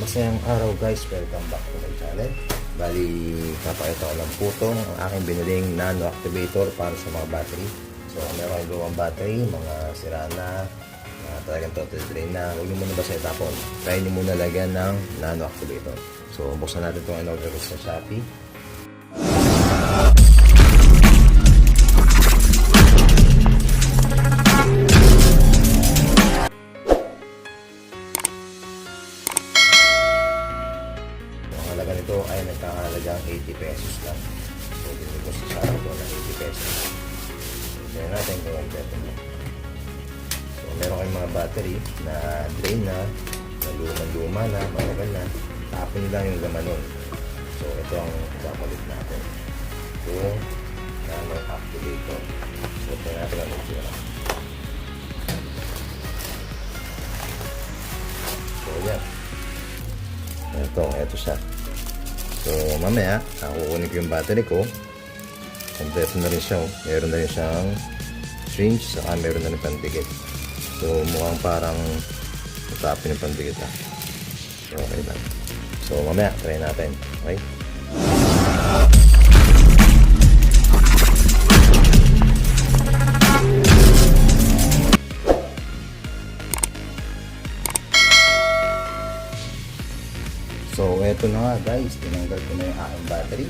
Masayang araw guys, welcome back to my channel. Bali, papakita ko lang po itong ang aking biniling nano activator para sa mga battery. So, meron kayong lumang battery, mga sira na, talagang total drain na. Huwag nyo muna basta itapon. Try nyo muna lagyan ng nano activator. So, buksan natin itong in-order ko sa Shopee. Ito ay nagkakahalagang 80 pesos lang. So, dito ko sa Shopee ito ng 80 pesos. So, tignan natin kung ang beto mo. So, meron kayong mga battery na drain na luma na, matagal na. Tapon nyo lang yung laman nun. So, ito ang kapalit natin. Yung nano activator. So, tignan natin ang itsura. So, yan. Ito siya. So, mamaya, kukunin ko yung battery ko. Kompleto na rin siya. Meron na rin siyang syringe, saka meron na rin pandikit. So, mukhang parang matapin yung pandikit na. So, okay lang. So, mamaya, try natin. Okay? So, eto na nga guys, tinanggal ko na yung aking battery.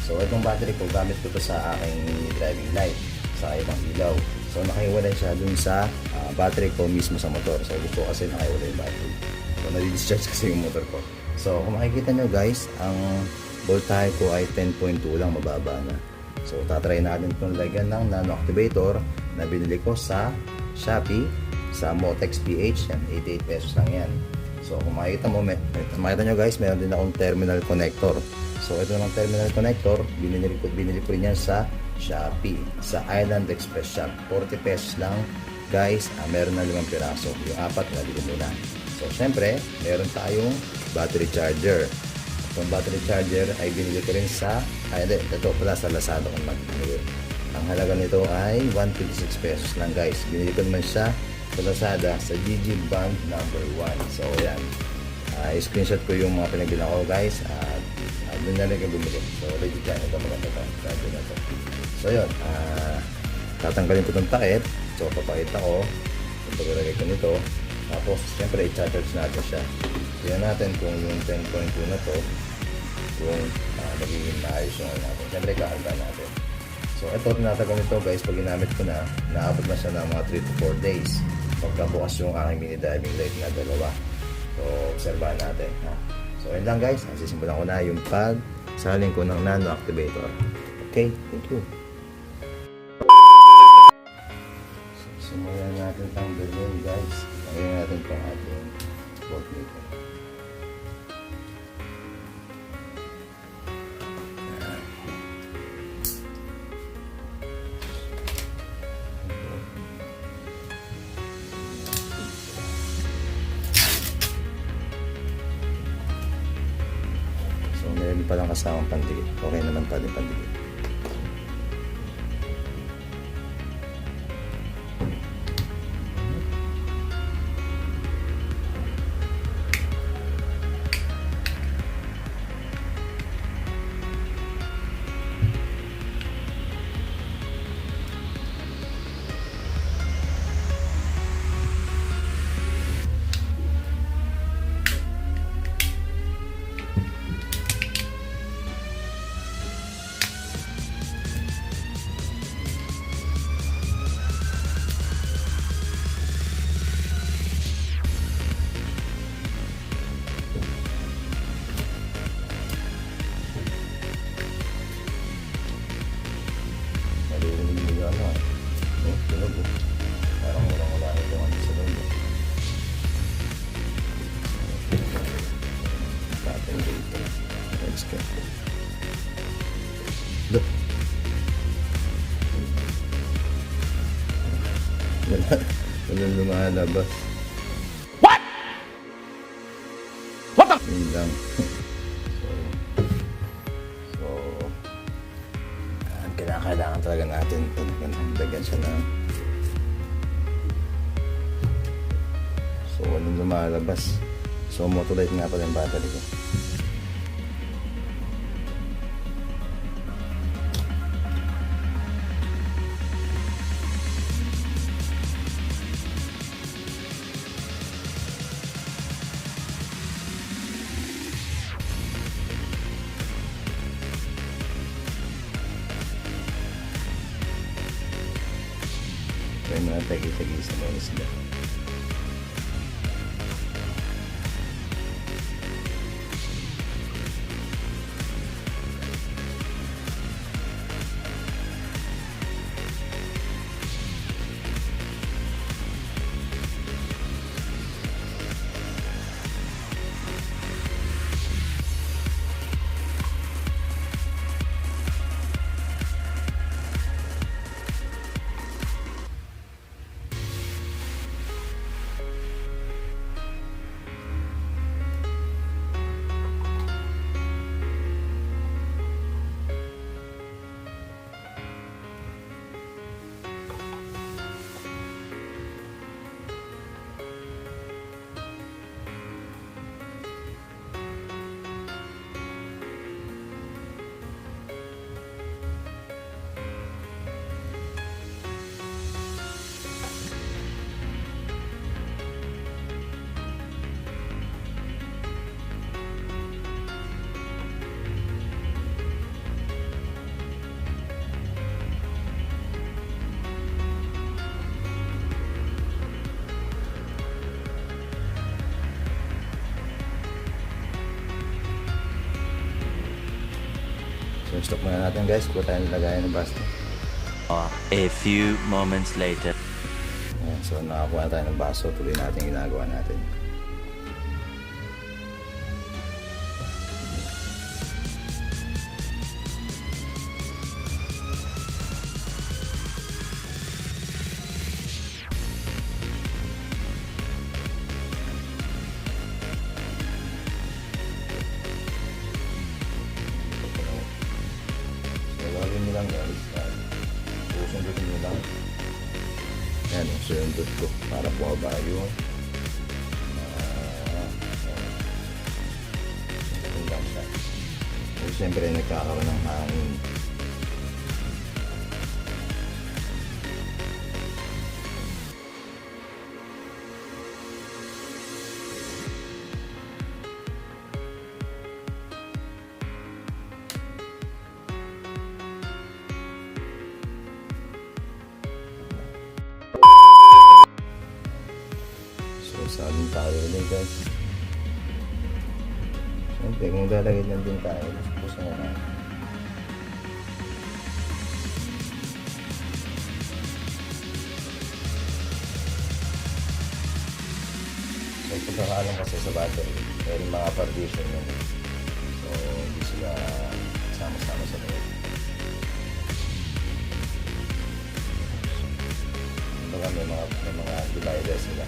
So, itong battery ko, gamit ko to sa aking driving light, sa ibang ilaw. So, nakahiwalay siya dun sa battery ko mismo sa motor. So, gusto kasi nakahiwalay yung battery. So, nadi-discharge kasi yung motor ko. So, kung makikita nyo guys, ang voltahe ko ay 10.2 lang, mababa na. So, tatry natin itong lagyan ng nano activator na binili ko sa Shopee, sa Motex PH. Yan, 88 pesos lang yan. So, kung makikita nyo guys, meron din akong terminal connector. So, ito namang terminal connector, binili ko rin yan sa Shopee, sa Island Express Shop. 40 pesos lang guys, meron na 5 piraso. Yung 4, nabili mo na. So, syempre, meron tayong battery charger. Itong battery charger ay binili ko rin sa, ito pala sa Lazada kung mag-binili. Ang halaga nito ay 126 pesos lang guys. Binili ko naman siya sa Lazada sa GG Band number 1. So, yan. I-screenshot ko yung mga pinagbilang ko guys. Doon na rin kayo bumili. So, legit yan. Ito maganda ito. So, yun. Tatanggalin ko itong takip. So, papakita ko kung paglalagay ko nito. Tapos, siyempre, i-charge natin siya. Tignan natin kung yung 10.2 na to kung magiging maayos yung natin. Siyempre, kaharga natin. So, ito, tinatagal nito guys. Pag ginamit ko na, naabot na siya ng mga 3 to 4 days. Pagkabukas yung aking mini diving light na dalawa. So, obserbahan natin. So, yun lang guys. Sisimulan ko na yung pagsalin ko ng nano activator. Okay, thank you. So, simulan natin tanggalin guys. Tanggalin natin itong ating voltmeter. Meron pa lang kasamang pandikit. Okay naman pa din pandikit. Parang wala ito ang sa loob. Patin dito. Let's go. Look. Wala lumalabas. What? What the? Yun lang. Kailangan talaga natin lagyan siya na so walang lumalabas. So Motolite nga pala yung battery ko. So yung mga tagi-tagi sa mga isda. So stop muna natin guys, kung tayo nilagayan ng basto. A few moments later. Ayan, so nakakuha na tayo ng baso, tuloy natin yung ginagawa natin. So gagawin nyo lang guys, susundutin nyo lang. Ayan, sinundot ko para bumaba yung yung lang siya. So siyempre nagkakaroon ng hangin. So salin tayo ulit guys. Siyempre kung lalagay lang din tayo, puso na natin. So pagkakalang kasi sa battery, meron mga partition yun. So hindi sila sama-sama sa loob. Baka may mga divider sila.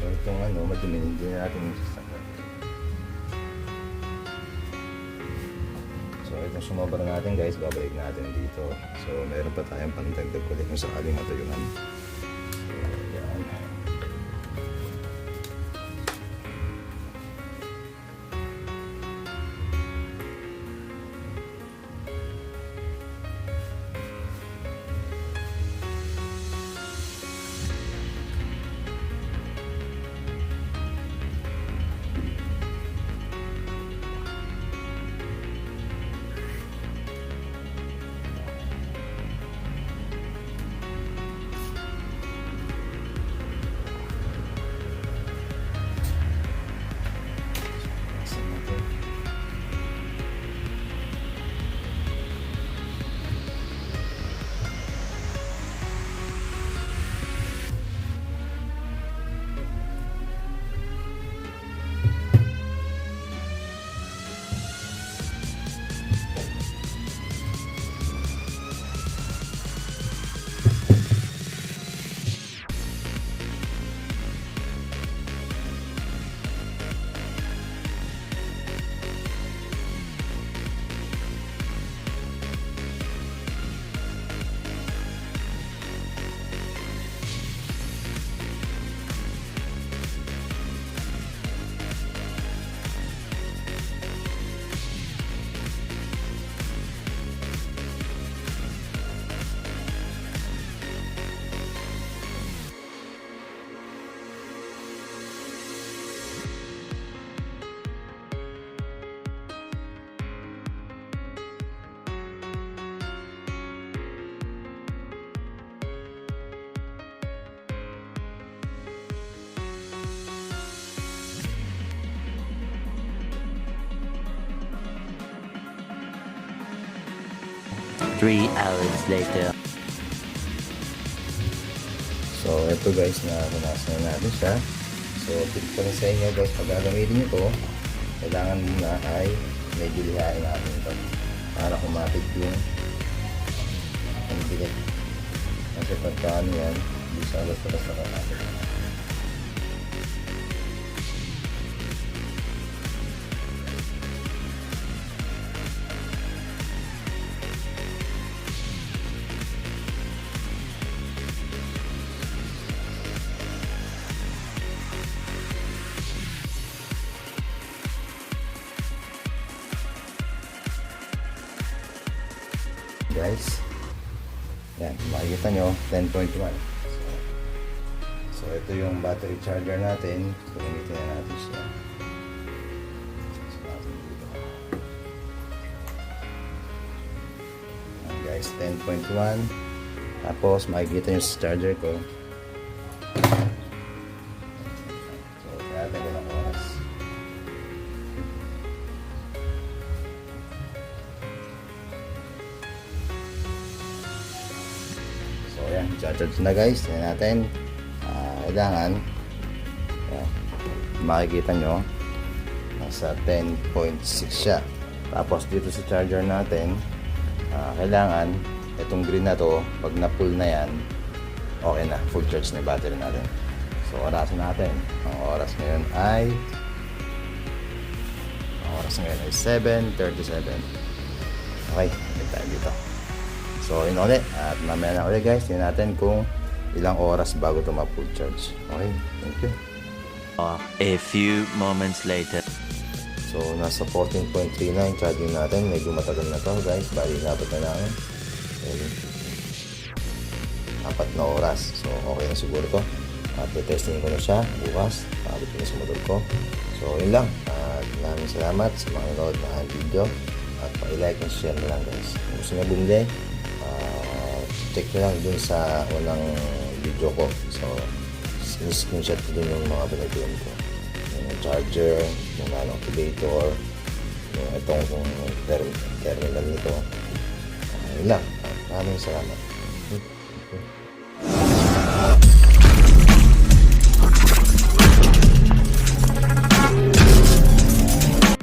So itong madumi, hindi natin yung sasakyan. So itong sumobra natin guys, babalik natin dito. So meron pa tayong pangdagdag ulit kung sakaling matayunan. So yan. 3 hours later. So, ito guys, naranasan na natin siya. So, tip ko rin sa inyo guys, pag gagamitin nyo ito, kailangan muna ay medyo lihain natin ito para kumapit yung ang bigat. Kasi pagka ano yan, hindi sa alas-alas na kapapit. Guys, yan, makikita nyo 10.1. So ito yung battery charger natin. So gamitin na natin siya. So, natin dito. Yan, guys, 10.1. Tapos makikita nyo sa charger ko. So kaya tayo ng oras. So yan, charge na guys. Yan natin. Kailangan makikita nyo nasa 10.6 siya. Tapos dito sa charger natin, kailangan itong green na to, pag na full na yan, okay na, full charge na yung battery natin. So orasan natin. Ang oras ngayon ay 7:37. Okay, balik tayo dito. So yun ulit, at mamaya na ulit guys, tingnan natin kung ilang oras bago ito ma-full charge. Okay, thank you. A few moments later. So nasa 14.39 charging natin, medyo matagal na to guys, bali dapat na lang 4 na oras. So okay na siguro to, at testing ko na siya bukas, tapos na sa motor ko. So yun lang, at maraming salamat sa mga nanood na video, at pa-like and share na lang guys. Kung gusto nyo bumili, check nyo lang dun sa unang video ko. So screenshot ko dun yung mga pinagpilihan ko, yung charger, yung activator, yung itong terminal nito. Yun lang, maraming salamat.